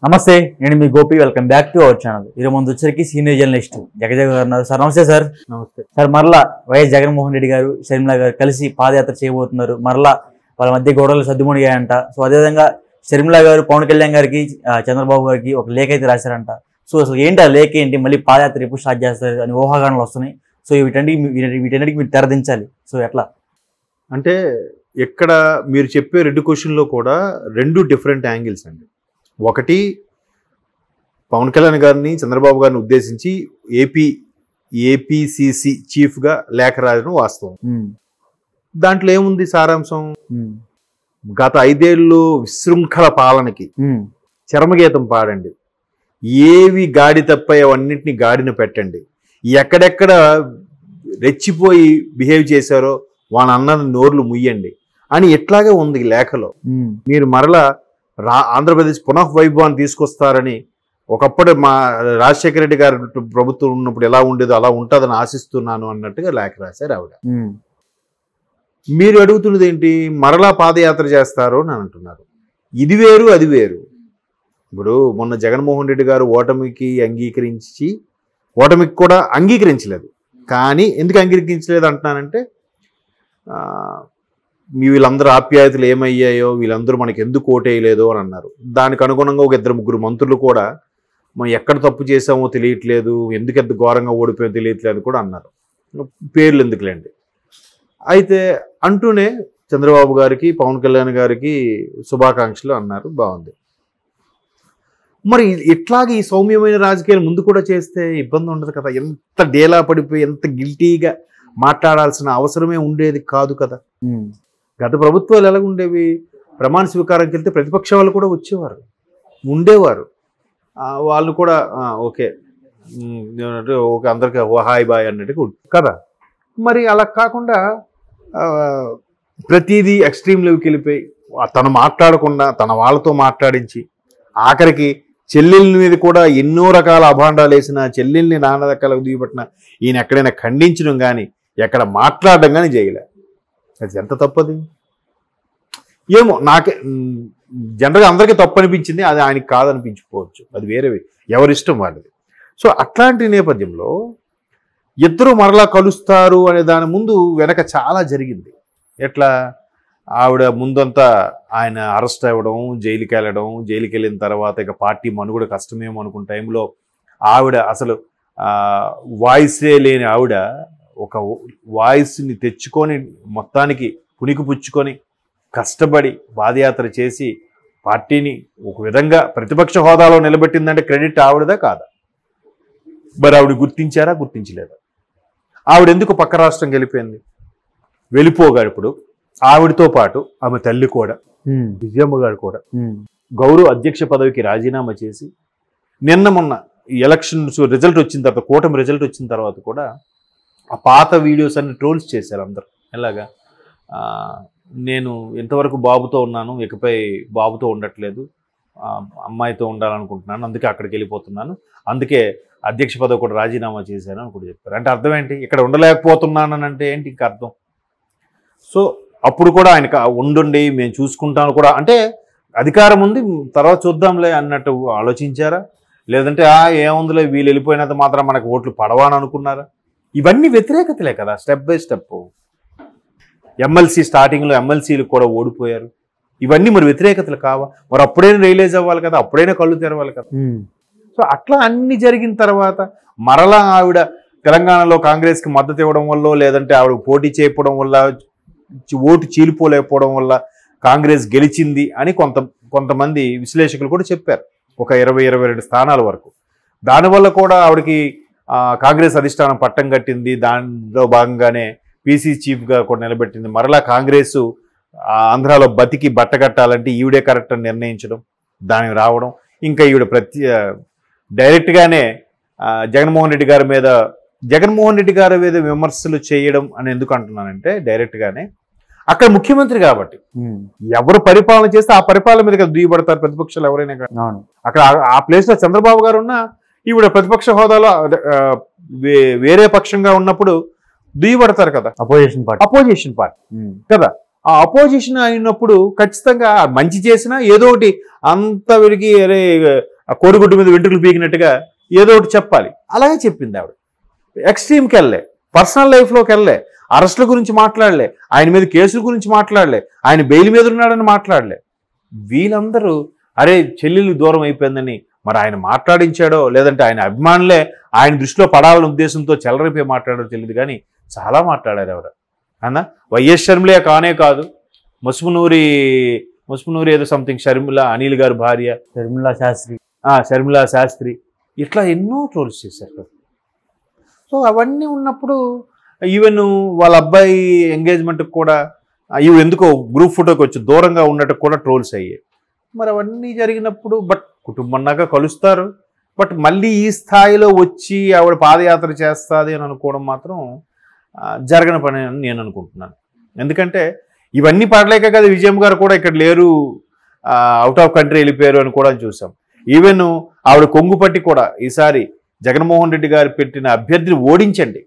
నమస్తే, నేను మీ Gopi. Welcome back to our channel. ఈరోజు ముందు వచ్చరికి సీనియర్ జర్నలిస్ట్ జగజగ గారు ఉన్నారు. సార్ నమస్తే. సార్ నమస్తే సార్. మరలా వైఎస్ జగన్మోహన్ రెడ్డి గారు, షర్మిల గారు కలిసి పాదయాత్ర చేయబోతున్నారు. మరలా వాళ్ళ మధ్య గొడవలు సర్దుమణిగాయంట. సో అదేవిధంగా షర్మిల గారు పవన్ కళ్యాణ్ గారికి, చంద్రబాబు గారికి ఒక లేఖ అయితే రాశారంట. సో అసలు ఏంటి ఆ లేఖ ఏంటి, మళ్ళీ పాదయాత్ర ఎప్పుడు స్టార్ట్ చేస్తారు అని ఊహాగానాలు వస్తున్నాయి. సో వీటన్నిటికి మీరు తెరదించాలి. సో ఎట్లా అంటే ఇక్కడ మీరు చెప్పే రెండు క్వశ్చన్లో కూడా రెండు డిఫరెంట్ యాంగిల్స్ అండి. ఒకటి పవన్ కళ్యాణ్ గారిని, చంద్రబాబు గారిని ఉద్దేశించి ఏపీసీసీ చీఫ్గా లేఖ రాయడం వాస్తవం. దాంట్లో ఏముంది సారాంశం? గత 5 ఏళ్ళు విశృంఖల పాలనకి చరమగీతం పాడండి, ఏవి గాడి తప్పాయో అన్నింటినీ గాడిన పెట్టండి, ఎక్కడెక్కడ రెచ్చిపోయి బిహేవ్ చేశారో వాళ్ళ అన్నది నోర్లు ముయ్యండి అని ఇట్లాగే ఉంది లేఖలో. మీరు మరలా ఆంధ్రప్రదేశ్ పునః వైభవాన్ని తీసుకొస్తారని, ఒకప్పుడు మా రాజశేఖర రెడ్డి గారి ప్రభుత్వం ఉన్నప్పుడు ఎలా ఉండేదో అలా ఉంటుందని ఆశిస్తున్నాను అన్నట్టుగా లేఖ రాశారు ఆవిడ. మీరు అడుగుతున్నది ఏంటి? మరలా పాదయాత్ర చేస్తారు అని అంటున్నారు. ఇది వేరు, అది వేరు. ఇప్పుడు మొన్న జగన్మోహన్ రెడ్డి గారు ఓటమికి కూడా అంగీకరించలేదు. కానీ ఎందుకు అంగీకరించలేదు అంటున్నానంటే, వీళ్ళందరూ ఆప్యాయతలు ఏమయ్యాయో, వీళ్ళందరూ మనకి ఎందుకు ఓటేయలేదో అని అన్నారు. దానికి అనుగుణంగా ఒక 2-3 మంత్రులు కూడా మనం ఎక్కడ తప్పు చేసామో తెలియట్లేదు, ఎందుకు ఎంత ఘోరంగా ఓడిపోయో తెలియట్లేదు కూడా అన్నారు. పేర్లు ఎందుకులేండి. అయితే అంటూనే చంద్రబాబు గారికి, పవన్ కళ్యాణ్ గారికి శుభాకాంక్షలు అన్నారు. బాగుంది. మరి ఇట్లాగే ఈ సౌమ్యమైన రాజకీయాలు ముందు కూడా చేస్తే ఇబ్బంది ఉండదు కదా. ఎంత డేలా పడిపోయి, ఎంత గిల్టీగా మాట్లాడాల్సిన అవసరమే ఉండేది కాదు కదా. గత ప్రభుత్వాలు ఎలాగ ఉండేవి? ప్రమాణ స్వీకారంకి వెళ్తే ప్రతిపక్ష వాళ్ళు కూడా వచ్చేవారు, ఉండేవారు. వాళ్ళు కూడా ఓకే ఓకే అందరికి హాయ్ బాయ్ అన్నట్టుగా కదా. మరి అలా కాకుండా ప్రతిదీ ఎక్స్ట్రీమ్ లెవెల్కి వెళ్ళిపోయి తను మాట్లాడకుండా తన వాళ్ళతో మాట్లాడించి, ఆఖరికి చెల్లెళ్ళ మీద కూడా ఎన్నో రకాల అభాండాలు వేసిన, చెల్లెల్ని నానా రకాలకు దిగిపట్టిన ఈయన ఎక్కడైనా ఖండించడం కానీ, ఎక్కడ మాట్లాడడం కానీ చేయలే. అది ఎంత తప్పది? ఏమో, నాకే జనరల్గా అందరికీ తప్పు అనిపించింది. అది ఆయనకి కాదనిపించుకోవచ్చు, అది వేరే ఎవరిష్టం వాళ్ళది. సో అట్లాంటి నేపథ్యంలో ఇద్దరు మరలా కలుస్తారు అనే దాని ముందు వెనక చాలా జరిగింది. ఎట్లా? ఆవిడ ముందంతా ఆయన అరెస్ట్ అవ్వడం, జైలుకి వెళ్ళడం, జైలుకి వెళ్ళిన తర్వాత ఇక పార్టీ మనుగడ కష్టమేమో అనుకున్న టైంలో ఆవిడ అసలు వాయిసే లేని ఆవిడ ఒక వాయిస్ని తెచ్చుకొని మొత్తానికి పుణికిపుచ్చుకొని కష్టపడి పాదయాత్ర చేసి పార్టీని ఒక విధంగా ప్రతిపక్ష హోదాలో నిలబెట్టిందంటే క్రెడిట్ ఆవిడదా కాదా? మరి ఆవిడ గుర్తించారా, గుర్తించలేదా? ఆవిడ ఎందుకు పక్క రాష్ట్రం వెళ్ళిపోయింది? వెళ్ళిపోగాడు. ఇప్పుడు ఆవిడతో పాటు ఆమె తల్లి కూడా, విజయమ్మ గారు కూడా గౌరవ అధ్యక్ష పదవికి రాజీనామా చేసి, మొన్న ఎలక్షన్స్ రిజల్ట్ వచ్చిన తర్వాత, కూటమి రిజల్ట్ వచ్చిన తర్వాత కూడా ఆ పాత వీడియోస్ అన్ని ట్రోల్స్ చేశారు అందరూ. ఎలాగా? నేను ఇంతవరకు బాబుతో ఉన్నాను, ఇకపై బాబుతో ఉండట్లేదు, అమ్మాయితో ఉండాలనుకుంటున్నాను, అందుకే అక్కడికి వెళ్ళిపోతున్నాను, అందుకే అధ్యక్ష పదవి కూడా రాజీనామా చేశాను అని కూడా చెప్పారు. అంటే అర్థం ఏంటి? ఇక్కడ ఉండలేకపోతున్నానని అంటే ఏంటి ఇంకా అర్థం? సో అప్పుడు కూడా ఆయనకు ఉండండి, మేము చూసుకుంటాను కూడా, అంటే అధికారం ఉంది తర్వాత చూద్దాంలే అన్నట్టు ఆలోచించారా? లేదంటే ఏముందిలే వీళ్ళు వెళ్ళిపోయినంత మాత్రం మనకు ఓట్లు పడవాని అనుకున్నారా? ఇవన్నీ వ్యతిరేకతలే కదా, స్టెప్ బై స్టెప్. ఎమ్మెల్సీ స్టార్టింగ్లో ఎమ్మెల్సీలు కూడా ఓడిపోయారు. ఇవన్నీ మరి వ్యతిరేకతలు కావా? మరి అప్పుడైనా రియలైజ్ అవ్వాలి కదా, అప్పుడైనా కళ్ళు తెరవాలి కదా. సో అట్లా అన్ని జరిగిన తర్వాత మరలా ఆవిడ తెలంగాణలో కాంగ్రెస్కి మద్దతు ఇవ్వడం వల్ల, లేదంటే ఆవిడ పోటీ చేయకపోవడం వల్ల, ఓటు చీలిపోలేకపోవడం వల్ల కాంగ్రెస్ గెలిచింది అని కొంతమంది విశ్లేషకులు కూడా చెప్పారు. ఒక 20-22 స్థానాల వరకు. దానివల్ల కూడా ఆవిడకి కాంగ్రెస్ అధిష్టానం పట్టం కట్టింది. దానిలో భాగంగానే పీసీ చీఫ్గా కూడా నిలబెట్టింది. మరలా కాంగ్రెస్ ఆంధ్రాలో బతికి బట్టగట్టాలంటే ఈవిడే కరెక్ట్ అని నిర్ణయించడం, దానికి రావడం, ఇంకా ఈవిడ డైరెక్ట్గానే జగన్మోహన్ రెడ్డి గారి మీద విమర్శలు చేయడం అని ఎందుకు అంటున్నానంటే, డైరెక్ట్గానే అక్కడ ముఖ్యమంత్రి కాబట్టి ఎవరు పరిపాలన చేస్తే ఆ పరిపాలన మీద దుయ్యబడతారు ప్రతిపక్షాలు ఎవరైనా. అక్కడ ఆ ప్లేస్లో చంద్రబాబు గారు ఉన్న ఈవిడ ప్రతిపక్ష హోదాలో వేరే పక్షంగా ఉన్నప్పుడు దుయ్యబడతారు కదా, అపోజిషన్ పార్టీ కదా. ఆ అపోజిషన్ అయినప్పుడు ఖచ్చితంగా మంచి చేసినా ఏదో ఒకటి అంత వీడికి అరే కోడిగుడ్డు మీద వెంట్రుకలు పీకినట్టుగా ఏదో ఒకటి చెప్పాలి. అలాగే చెప్పింది ఆవిడ. ఎక్స్ట్రీమ్కి వెళ్ళే, పర్సనల్ లైఫ్లోకి వెళ్ళే, అరెస్టుల గురించి మాట్లాడలే, ఆయన మీద కేసుల గురించి మాట్లాడలే, ఆయన బెయిల్ మీద ఉన్నాడని మాట్లాడలే. వీళ్ళందరూ అరే చెల్లెలు దూరం అయిపోయిందని మరి ఆయన మాట్లాడించాడో లేదంటే ఆయన అభిమానులే ఆయన దృష్టిలో పడాలనే ఉద్దేశంతో చెలరైపోయి మాట్లాడారో తెలియదు, కానీ చాలా మాట్లాడారు ఎవరు అన్న. వైఎస్ షర్మిల కానే కాదు, ముస్మునూరి ఏదో సంథింగ్ షర్మిల, అనిల్ గారి భార్య షర్మిలా శాస్త్రి ఇట్లా ఎన్నో ట్రోల్స్ చేశారు. సో అవన్నీ ఉన్నప్పుడు ఈవెన్ వాళ్ళ అబ్బాయి ఎంగేజ్మెంట్కి కూడా ఇవి ఎందుకో గ్రూప్ ఫోటోకి వచ్చి దూరంగా ఉన్నట్టు కూడా ట్రోల్స్ అయ్యాయి. మరి అవన్నీ జరిగినప్పుడు బట్ కుటుంబంలాగా కలుస్తారు, బట్ మళ్ళీ ఈ స్థాయిలో వచ్చి ఆవిడ పాదయాత్ర చేస్తుంది అని అనుకోవడం మాత్రం జరగని పని అని నేను అనుకుంటున్నాను. ఎందుకంటే ఇవన్నీ పడలేక కదా విజయం గారు కూడా ఇక్కడ లేరు, అవుట్ ఆఫ్ కంట్రీ వెళ్ళిపోయారు అని కూడా చూసాం. ఈవెన్ ఆవిడ కొంగుపట్టి కూడా ఈసారి జగన్మోహన్ రెడ్డి గారు పెట్టిన అభ్యర్థిని ఓడించండి,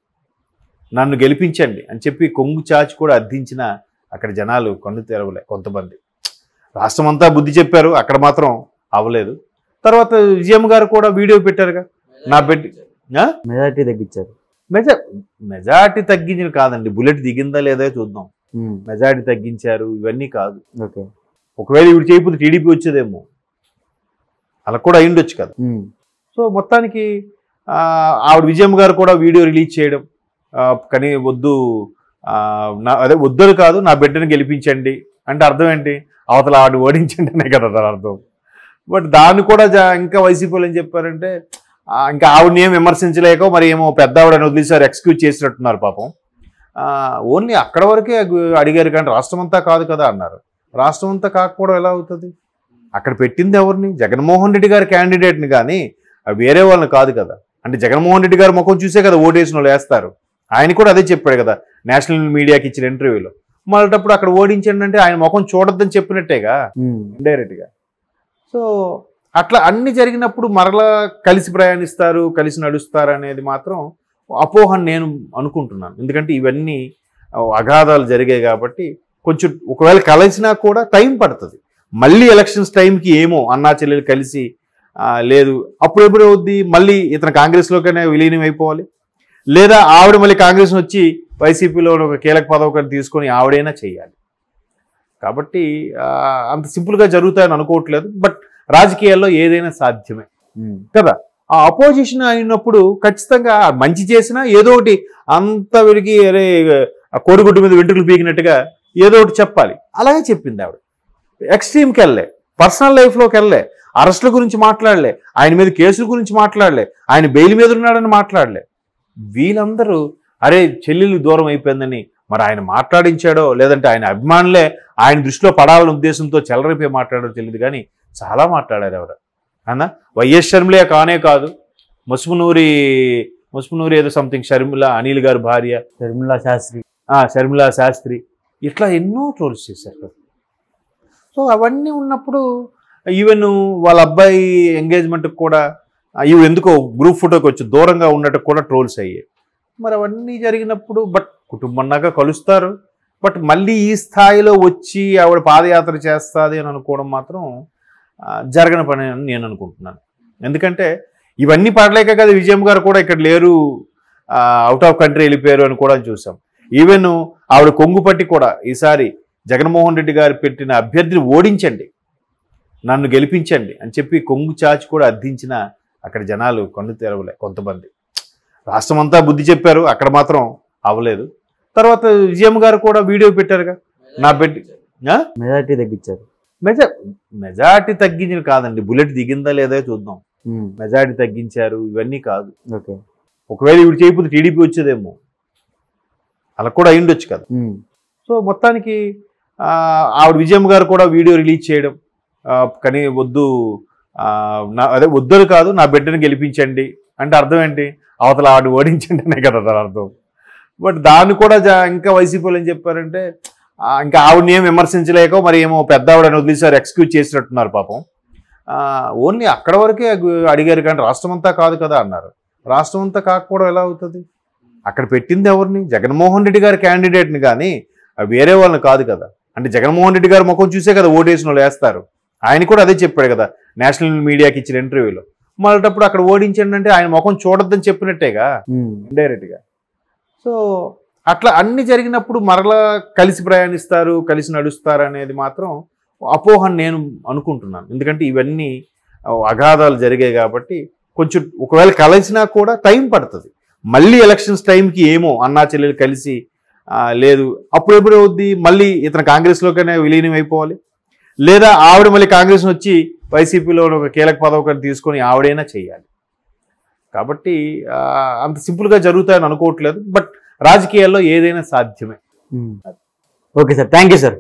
నన్ను గెలిపించండి అని చెప్పి కొంగు చాచి కూడా అర్థించిన అక్కడ జనాలు కన్ను తెరవలే. కొంతమంది రాష్ట్రం అంతా బుద్ధి చెప్పారు, అక్కడ మాత్రం అవ్వలేదు. తర్వాత విజయం గారు కూడా వీడియో పెట్టారుగా, నా బిడ్డ మెజారిటీ తగ్గించారు. మెజారిటీ తగ్గించిన కాదండి, బుల్లెట్ దిగిందా లేదా చూద్దాం. మెజారిటీ తగ్గించారు ఇవన్నీ కాదు. ఒకవేళ ఇవి చేయకపోతే టీడీపీ వచ్చేదేమో, అలా కూడా అయిండొచ్చు కదా. సో మొత్తానికి ఆవిడ విజయం గారు కూడా వీడియో రిలీజ్ చేయడం, కానీ వద్దు అదే వద్దని కాదు నా బిడ్డను గెలిపించండి అంటే అర్థం ఏంటి, అవతల ఆవిడ ఓడించండి అనే కదా దాని అర్థం. బట్ దాన్ని కూడా ఇంకా వైసీపీలు ఏం చెప్పారంటే ఇంకా ఆవిడని ఏం విమర్శించలేక మరి ఏమో పెద్ద ఆవిడని వదిలేసారు, ఎక్స్క్యూజ్ చేసినట్టున్నారు పాపం. ఓన్లీ అక్కడ వరకే అడిగారు కానీ రాష్ట్రం అంతా కాదు కదా అన్నారు. రాష్ట్రం అంతా కాకపోవడం ఎలా అవుతుంది? అక్కడ పెట్టింది ఎవరిని? జగన్మోహన్ రెడ్డి గారి క్యాండిడేట్ని, కానీ వేరే వాళ్ళని కాదు కదా. అంటే జగన్మోహన్ రెడ్డి గారు ముఖం చూసే కదా ఓటేసిన వాళ్ళు వేస్తారు. ఆయన కూడా అదే చెప్పాడు కదా నేషనల్ మీడియాకి ఇచ్చిన ఇంటర్వ్యూలో. మళ్ళటప్పుడు అక్కడ ఓడించండి అంటే ఆయన ముఖం చూడొద్దని చెప్పినట్టేగా ఇండైరెక్ట్గా. సో అట్లా అన్ని జరిగినప్పుడు మరలా కలిసి ప్రయాణిస్తారు, కలిసి నడుస్తారు అనేది మాత్రం అపోహని నేను అనుకుంటున్నాను. ఎందుకంటే ఇవన్నీ అగాధాలు జరిగాయి కాబట్టి కొంచెం ఒకవేళ కలిసినా కూడా టైం పడుతుంది. మళ్ళీ ఎలక్షన్స్ టైంకి ఏమో అన్నా చెల్లెలు కలిసి లేదు, అప్పుడెప్పుడు అవుద్ది, మళ్ళీ ఇతను కాంగ్రెస్లోకైనా విలీనం అయిపోవాలి, లేదా ఆవిడ మళ్ళీ కాంగ్రెస్ వచ్చి వైసీపీలో ఒక కీలక పదవి తీసుకొని ఆవిడైనా చేయాలి. కాబట్టి అంత సింపుల్గా జరుగుతాయని అనుకోవట్లేదు. బట్ రాజకీయాల్లో ఏదైనా సాధ్యమే కదా. ఆ అపోజిషన్ అయినప్పుడు ఖచ్చితంగా మంచి చేసినా ఏదో ఒకటి అంత వీడికి అరే కోడిగుడ్డు మీద వెంట్రుకలు పీకినట్టుగా ఏదో ఒకటి చెప్పాలి. అలాగే చెప్పింది ఆవిడ. ఎక్స్ట్రీమ్కి వెళ్ళే, పర్సనల్ లైఫ్లోకి వెళ్ళే, అరెస్టుల గురించి మాట్లాడలే, ఆయన మీద కేసుల గురించి మాట్లాడలే, ఆయన బెయిల్ మీద ఉన్నాడని మాట్లాడలే. వీళ్ళందరూ అరే చెల్లెలు దూరం అయిపోయిందని మరి ఆయన మాట్లాడించాడో లేదంటే ఆయన అభిమానులే ఆయన దృష్టిలో పడాలనే ఉద్దేశంతో చెలరైపోయి మాట్లాడారో తెలియదు, కానీ చాలా మాట్లాడారు ఎవరు అన్న. వైఎస్ షర్మిల కానే కాదు, ముస్మునూరి ఏదో సంథింగ్ షర్మిల, అనిల్ గారి భార్య షర్మిలా శాస్త్రి ఇట్లా ఎన్నో ట్రోల్స్ చేశారు. సో అవన్నీ ఉన్నప్పుడు ఈవెన్ వాళ్ళ అబ్బాయి ఎంగేజ్మెంట్కి కూడా ఇవి ఎందుకో గ్రూప్ ఫోటోకి వచ్చి దూరంగా ఉన్నట్టు కూడా ట్రోల్స్ అయ్యాయి. మరి అవన్నీ జరిగినప్పుడు బట్ కుటుంబంలాగా కలుస్తారు, బట్ మళ్ళీ ఈ స్థాయిలో వచ్చి ఆవిడ పాదయాత్ర చేస్తుంది అని అనుకోవడం మాత్రం జరగని పని అని నేను అనుకుంటున్నాను. ఎందుకంటే ఇవన్నీ పడలేక కదా విజయం గారు కూడా ఇక్కడ లేరు, అవుట్ ఆఫ్ కంట్రీ వెళ్ళిపోయారు అని కూడా చూసాం. ఈవెన్ ఆవిడ కొంగుపట్టి కూడా ఈసారి జగన్మోహన్ రెడ్డి గారు పెట్టిన అభ్యర్థిని ఓడించండి, నన్ను గెలిపించండి అని చెప్పి కొంగు చాచి కూడా అర్థించిన అక్కడ జనాలు కన్ను తెరవలే. కొంతమంది రాష్ట్రం అంతా బుద్ధి చెప్పారు, అక్కడ మాత్రం అవ్వలేదు. తర్వాత విజయం గారు కూడా వీడియో పెట్టారుగా, నా బిడ్డ మెజారిటీ తగ్గించారు. మెజారిటీ తగ్గించిన కాదండి, బుల్లెట్ దిగిందా లేదా చూద్దాం. మెజారిటీ తగ్గించారు ఇవన్నీ కాదు. ఒకవేళ ఇవి చేయకపోతే టీడీపీ వచ్చేదేమో, అలా కూడా అయిండొచ్చు కదా. సో మొత్తానికి ఆవిడ విజయం గారు కూడా వీడియో రిలీజ్ చేయడం, కానీ అదే వద్దని కాదు నా బిడ్డను గెలిపించండి అంటే అర్థం ఏంటి, అవతల ఆవిడ ఓడించండి అనే కదా దాని అర్థం. బట్ దాన్ని కూడా ఇంకా వైసీపీలు ఏం చెప్పారంటే ఇంకా ఆవిడని ఏం విమర్శించలేక మరి ఏమో పెద్ద ఆవిడని వదిలేసారు, ఎక్స్క్యూజ్ చేసినట్టున్నారు పాపం. ఓన్లీ అక్కడ వరకే అడిగారు కానీ రాష్ట్రం అంతా కాదు కదా అన్నారు. రాష్ట్రం అంతా కాకపోవడం ఎలా అవుతుంది? అక్కడ పెట్టింది ఎవరిని? జగన్మోహన్ రెడ్డి గారి క్యాండిడేట్ని, కానీ వేరే వాళ్ళని కాదు కదా. అంటే జగన్మోహన్ రెడ్డి గారు ముఖం చూసే కదా ఓటేసిన వాళ్ళు వేస్తారు. ఆయన కూడా అదే చెప్పాడు కదా నేషనల్ మీడియాకి ఇచ్చిన ఇంటర్వ్యూలో. మళ్ళటప్పుడు అక్కడ ఓడించండి అంటే ఆయన ముఖం చూడొద్దని చెప్పినట్టేగా ఇండైరెక్ట్గా. సో అట్లా అన్ని జరిగినప్పుడు మరలా కలిసి ప్రయాణిస్తారు, కలిసి నడుస్తారు అనేది మాత్రం అపోహ నేను అనుకుంటున్నాను. ఎందుకంటే ఇవన్నీ అగాధాలు జరిగాయి కాబట్టి కొంచెం ఒకవేళ కలిసినా కూడా టైం పడుతుంది. మళ్ళీ ఎలక్షన్స్ టైంకి ఏమో అన్నా చెల్లెలు కలిసి లేదు అప్పుడు ఎప్పుడు అవుద్ది, మళ్ళీ ఇతను కాంగ్రెస్లోకైనా విలీనం అయిపోవాలి, లేదా ఆవిడ మళ్ళీ కాంగ్రెస్ వచ్చి వైసీపీలో ఒక కీలక పదవి తీసుకొని ఆవిడైనా చేయాలి. కాబట్టి అంత సింపుల్గా జరుగుతాయని అనుకోవట్లేదు. బట్ రాజకీయాల్లో ఏదైనా సాధ్యమే. Okay sir, thank you sir.